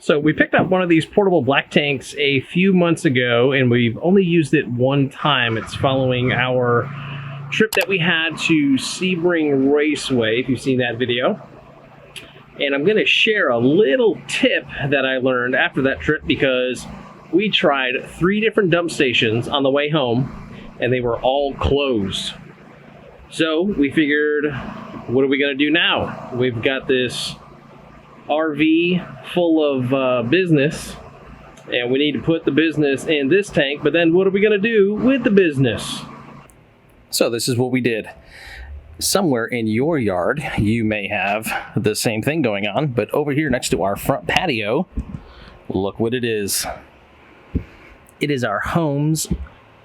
So we picked up one of these portable black tanks a few months ago, and we've only used it one time. It's following our trip that we had to Sebring Raceway, if you've seen that video. And I'm going to share a little tip that I learned after that trip, because we tried 3 different dump stations on the way home, and they were all closed. So we figured, what are we going to do now? We've got this RV full of business, and we need to put the business in this tank, but then what are we going to do with the business? So this is what we did. Somewhere in your yard, you may have the same thing going on, but over here next to our front patio, look what it is. It is our home's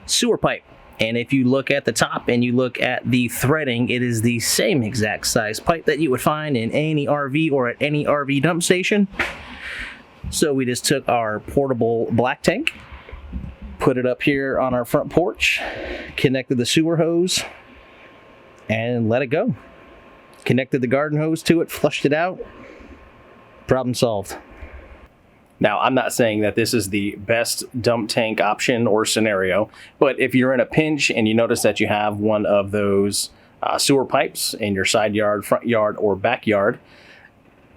sewer pipe. And if you look at the top and you look at the threading, it is the same exact size pipe that you would find in any RV or at any RV dump station. So we just took our portable black tank, put it up here on our front porch, connected the sewer hose, and let it go. Connected the garden hose to it, flushed it out. Problem solved. Now, I'm not saying that this is the best dump tank option or scenario, but if you're in a pinch and you notice that you have one of those sewer pipes in your side yard, front yard, or backyard,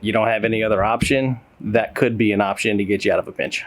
you don't have any other option, that could be an option to get you out of a pinch.